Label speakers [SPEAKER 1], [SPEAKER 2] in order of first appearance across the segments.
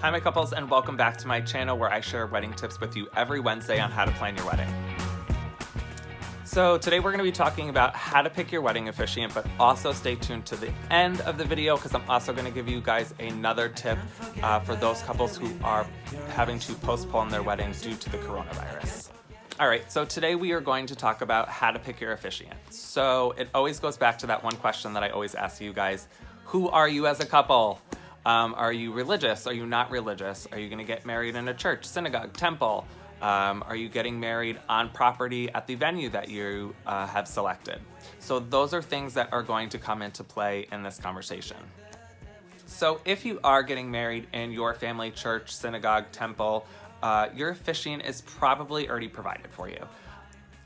[SPEAKER 1] Hi my couples, and welcome back to my channel where I share wedding tips with you every Wednesday on how to plan your wedding. So today we're going to be talking about how to pick your wedding officiant, but also stay tuned to the end of the video because I'm also going to give you guys another tip for those couples who are having to postpone their weddings due to the coronavirus. Alright, so today we are going to talk about how to pick your officiant. So it always goes back to that one question that I always ask you guys. Who are you as a couple? Are you religious? Are you not religious? Are you going to get married in a church, synagogue, temple? Are you getting married on property at the venue that you have selected? So those are things that are going to come into play in this conversation. So if you are getting married in your family church, synagogue, temple, your officiant is probably already provided for you.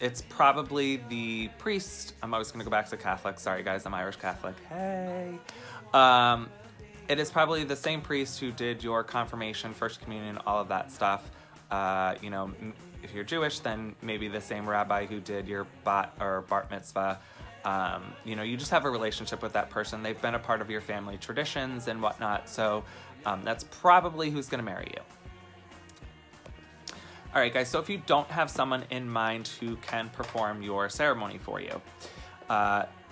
[SPEAKER 1] It's probably the priest. I'm always going to go back to Catholic. Sorry guys, I'm Irish Catholic. Hey. It is probably the same priest who did your confirmation, first communion, all of that stuff. If you're Jewish, then maybe the same rabbi who did your bat or bar mitzvah. You just have a relationship with that person. They've been a part of your family traditions and whatnot. So that's probably who's going to marry you. All right, guys. So if you don't have someone in mind who can perform your ceremony for you,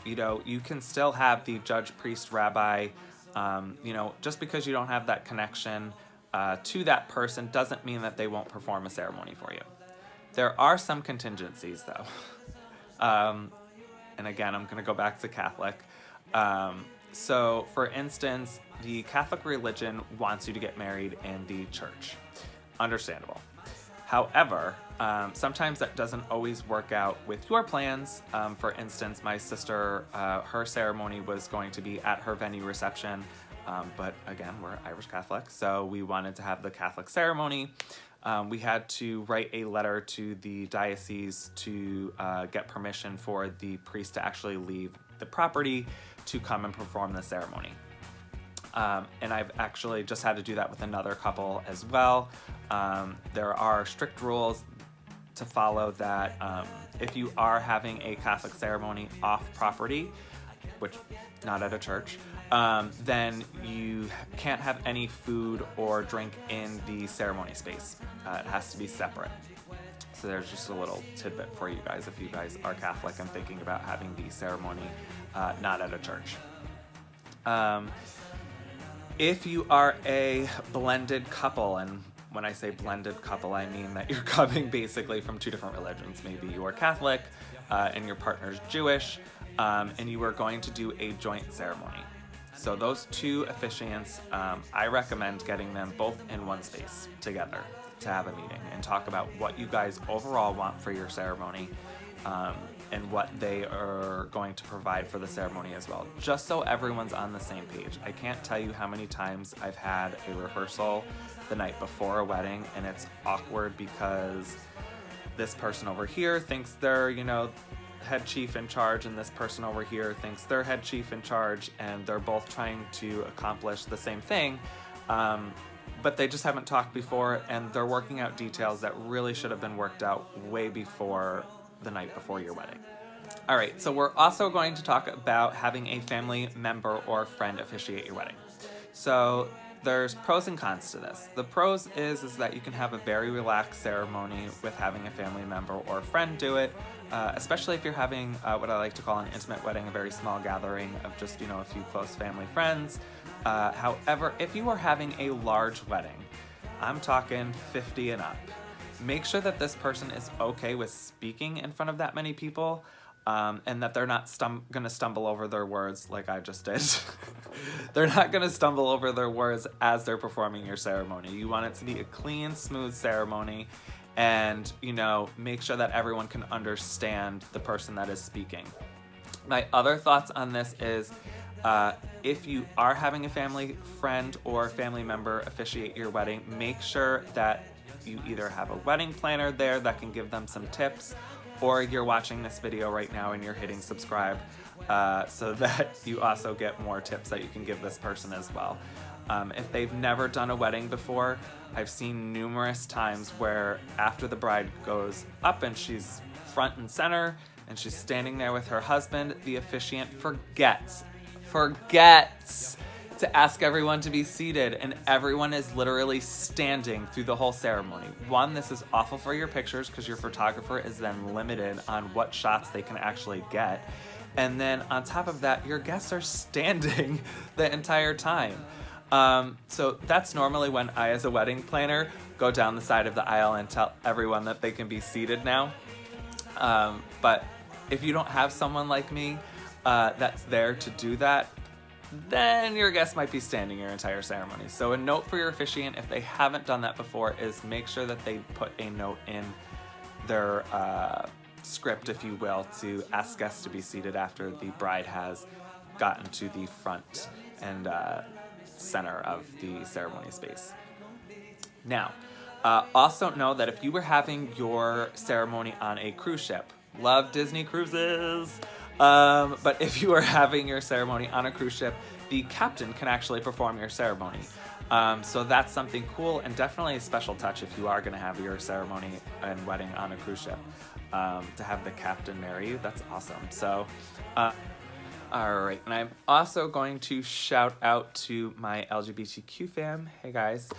[SPEAKER 1] you can still have the judge, priest, rabbi. Just because you don't have that connection to that person doesn't mean that they won't perform a ceremony for you. There are some contingencies though. And again, I'm going to go back to Catholic. So for instance, the Catholic religion wants you to get married in the church. Understandable. However, sometimes that doesn't always work out with your plans. For instance, my sister, her ceremony was going to be at her venue reception, but again, we're Irish Catholic, so we wanted to have the Catholic ceremony. We had to write a letter to the diocese to get permission for the priest to actually leave the property to come and perform the ceremony. And I've actually just had to do that with another couple as well. There are strict rules to follow that if you are having a Catholic ceremony off property, which not at a church, then you can't have any food or drink in the ceremony space. It has to be separate. So there's just a little tidbit for you guys if you guys are Catholic and thinking about having the ceremony not at a church. If you are a blended couple, and when I say blended couple, I mean that you're coming basically from two different religions. Maybe you are Catholic and your partner's Jewish, and you are going to do a joint ceremony. So those two officiants, I recommend getting them both in one space together to have a meeting and talk about what you guys overall want for your ceremony. And what they are going to provide for the ceremony as well, just so everyone's on the same page. I can't tell you how many times I've had a rehearsal the night before a wedding, and it's awkward because this person over here thinks they're, head chief in charge, and this person over here thinks they're head chief in charge, and they're both trying to accomplish the same thing, but they just haven't talked before, and they're working out details that really should have been worked out way before the night before your wedding. All right, so we're also going to talk about having a family member or friend officiate your wedding. So there's pros and cons to this. The pros is that you can have a very relaxed ceremony with having a family member or friend do it, especially if you're having what I like to call an intimate wedding, a very small gathering of just, a few close family friends. However, if you are having a large wedding, I'm talking 50 and up, make sure that this person is okay with speaking in front of that many people, and that they're not going to stumble over their words like I just did. They're not going to stumble over their words as they're performing your ceremony. You want it to be a clean, smooth ceremony, and, make sure that everyone can understand the person that is speaking. My other thoughts on this is, if you are having a family friend or family member officiate your wedding, make sure that you either have a wedding planner there that can give them some tips, or you're watching this video right now and you're hitting subscribe so that you also get more tips that you can give this person as well. If they've never done a wedding before, I've seen numerous times where after the bride goes up and she's front and center and she's standing there with her husband, the officiant forgets to ask everyone to be seated, and everyone is literally standing through the whole ceremony. One, this is awful for your pictures because your photographer is then limited on what shots they can actually get. And then on top of that, your guests are standing the entire time. So that's normally when I, as a wedding planner, go down the side of the aisle and tell everyone that they can be seated now. But if you don't have someone like me that's there to do that, then your guests might be standing your entire ceremony. So a note for your officiant, if they haven't done that before, is make sure that they put a note in their script, if you will, to ask guests to be seated after the bride has gotten to the front and center of the ceremony space. Now, also know that if you were having your ceremony on a cruise ship, love Disney cruises, but if you are having your ceremony on a cruise ship, the captain can actually perform your ceremony. So that's something cool and definitely a special touch if you are going to have your ceremony and wedding on a cruise ship. To have the captain marry you, that's awesome. So, all right. And I'm also going to shout out to my LGBTQ fam. Hey guys.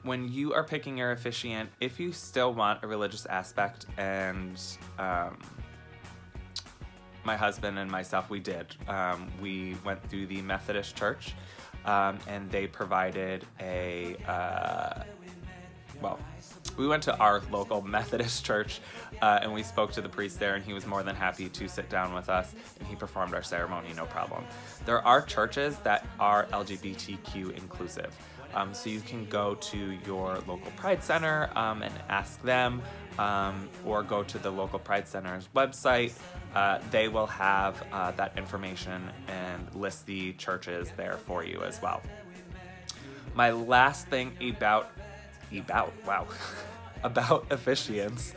[SPEAKER 1] When you are picking your officiant, if you still want a religious aspect, and my husband and myself, we did. We went through the Methodist church, and they provided we went to our local Methodist church, and we spoke to the priest there, and he was more than happy to sit down with us, and he performed our ceremony, no problem. There are churches that are LGBTQ inclusive. So you can go to your local Pride Center and ask them, or go to the local Pride Center's website. They will have that information and list the churches there for you as well. My last thing about officiants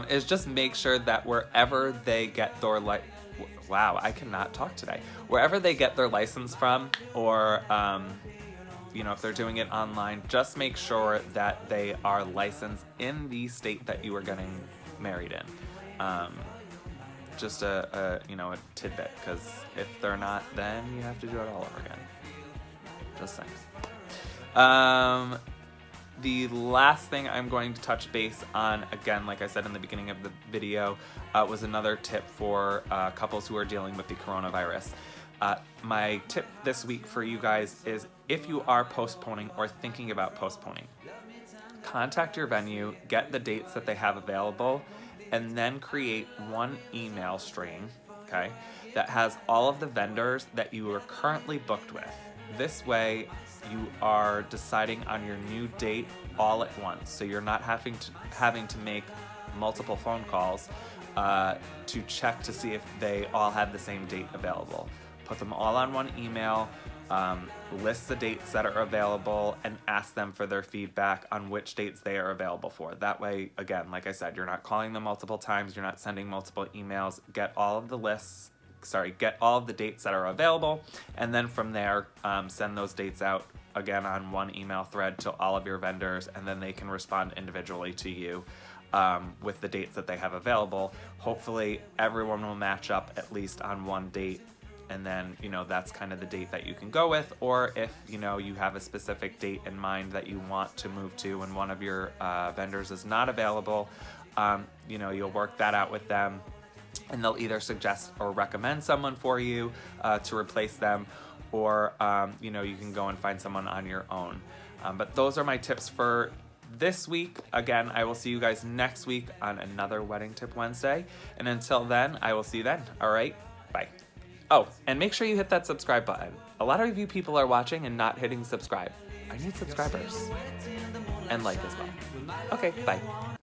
[SPEAKER 1] is just make sure that wherever they get their wherever they get their license from, or if they're doing it online, just make sure that they are licensed in the state that you are getting married in. Just a tidbit, because if they're not, then you have to do it all over again. Just saying. The last thing I'm going to touch base on, again, like I said in the beginning of the video, was another tip for couples who are dealing with the coronavirus. My tip this week for you guys is, if you are postponing or thinking about postponing, contact your venue, get the dates that they have available, and then create one email stream, okay, that has all of the vendors that you are currently booked with. This way, you are deciding on your new date all at once, so you're not having to make multiple phone calls to check to see if they all have the same date available. Put them all on one email, list the dates that are available, and ask them for their feedback on which dates they are available for. That way, again, like I said, you're not calling them multiple times, you're not sending multiple emails. Get all of the dates that are available, and then from there, send those dates out again on one email thread to all of your vendors, and then they can respond individually to you with the dates that they have available. Hopefully, everyone will match up at least on one date, and then, that's kind of the date that you can go with. Or if, you have a specific date in mind that you want to move to and one of your vendors is not available, you'll work that out with them, and they'll either suggest or recommend someone for you to replace them, or, you can go and find someone on your own. But those are my tips for this week. Again, I will see you guys next week on another Wedding Tip Wednesday. And until then, I will see you then. All right, bye. Oh, and make sure you hit that subscribe button. A lot of you people are watching and not hitting subscribe. I need subscribers. And like as well. Okay, bye.